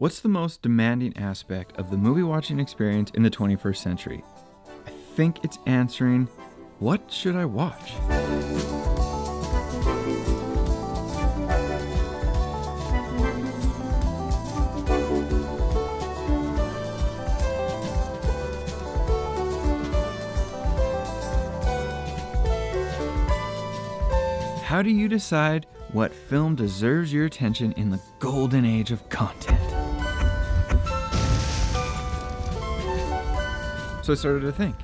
What's the most demanding aspect of the movie watching experience in the 21st century? I think it's answering, what should I watch? How do you decide what film deserves your attention in the golden age of content? So I started to think,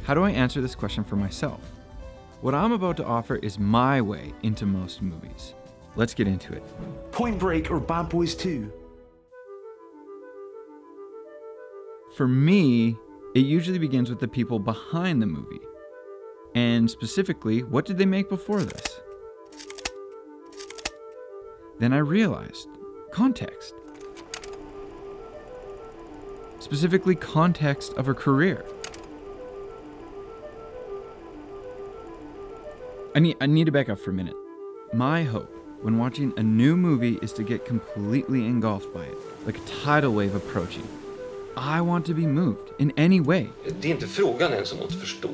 how do I answer this question for myself? What I'm about to offer is my way into most movies. Let's get into it. Point Break or Bad Boys 2? For me, it usually begins with the people behind the movie. And specifically, what did they make before this? Then I realized, context. Specifically, context of her career. I need to back up for a minute. My hope when watching a new movie is to get completely engulfed by it, like a tidal wave approaching. I want to be moved in any way. Det är inte frågan ens om att förstå,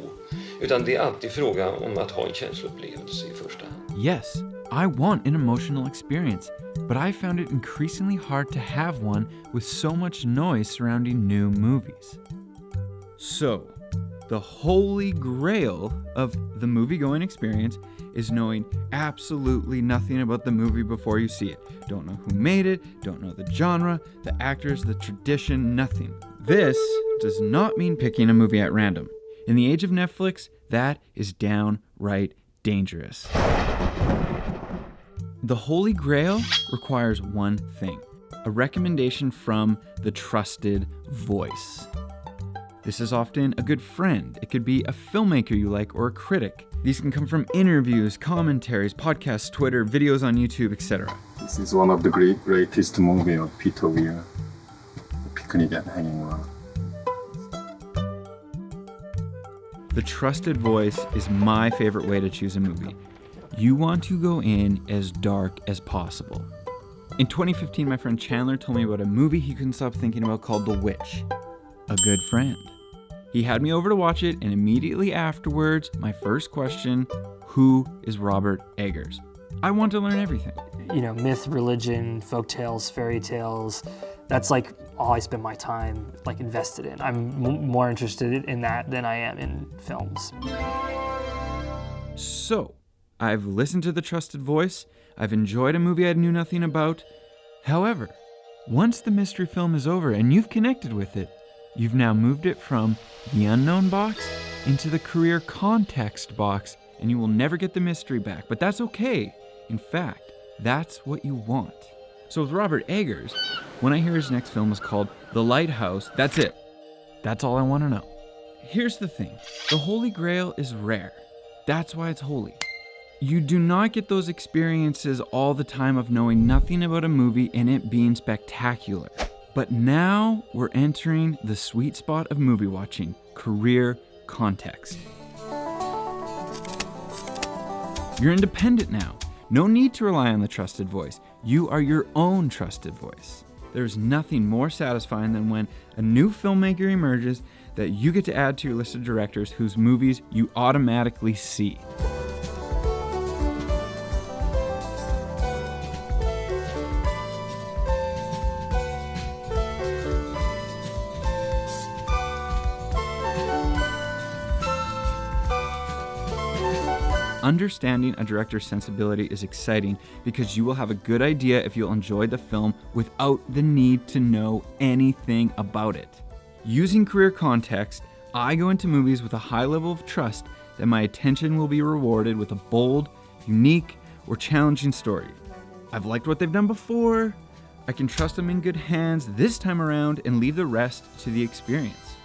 utan det är alltid frågan om att ha en känsloupplevelse i första hand. Yes, I want an emotional experience, but I found it increasingly hard to have one with so much noise surrounding new movies. So, the holy grail of the movie-going experience is knowing absolutely nothing about the movie before you see it. Don't know who made it, don't know the genre, the actors, the tradition, nothing. This does not mean picking a movie at random. In the age of Netflix, that is downright dangerous. The Holy Grail requires one thing, a recommendation from the trusted voice. This is often a good friend. It could be a filmmaker you like or a critic. These can come from interviews, commentaries, podcasts, Twitter, videos on YouTube, etc. This is one of the greatest movies of Peter Weir, Picnic at Hanging Rock. The trusted voice is my favorite way to choose a movie. You want to go in as dark as possible. In 2015, my friend Chandler told me about a movie he couldn't stop thinking about called The Witch. A good friend. He had me over to watch it, and immediately afterwards, my first question, who is Robert Eggers? I want to learn everything. You know, myth, religion, folk tales, fairy tales, that's like all I spend my time like invested in. I'm more interested in that than I am in films. So, I've listened to the trusted voice, I've enjoyed a movie I knew nothing about. However, once the mystery film is over and you've connected with it, you've now moved it from the unknown box into the career context box, and you will never get the mystery back. But that's okay. In fact, that's what you want. So with Robert Eggers, when I hear his next film is called The Lighthouse, that's it. That's all I want to know. Here's the thing. The Holy Grail is rare. That's why it's holy. You do not get those experiences all the time of knowing nothing about a movie and it being spectacular. But now we're entering the sweet spot of movie watching, career context. You're independent now. No need to rely on the trusted voice. You are your own trusted voice. There's nothing more satisfying than when a new filmmaker emerges that you get to add to your list of directors whose movies you automatically see. Understanding a director's sensibility is exciting because you will have a good idea if you'll enjoy the film without the need to know anything about it. Using career context, I go into movies with a high level of trust that my attention will be rewarded with a bold, unique, or challenging story. I've liked what they've done before. I can trust them in good hands this time around and leave the rest to the experience.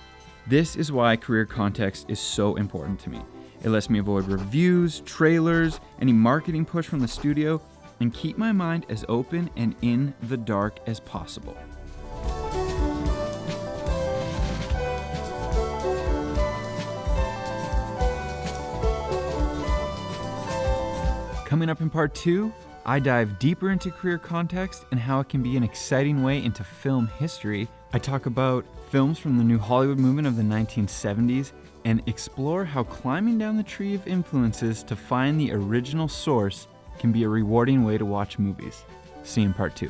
This is why career context is so important to me. It lets me avoid reviews, trailers, any marketing push from the studio, and keep my mind as open and in the dark as possible. Coming up in part 2, I dive deeper into career context and how it can be an exciting way into film history. I talk about films from the New Hollywood movement of the 1970s and explore how climbing down the tree of influences to find the original source can be a rewarding way to watch movies. See you in part 2.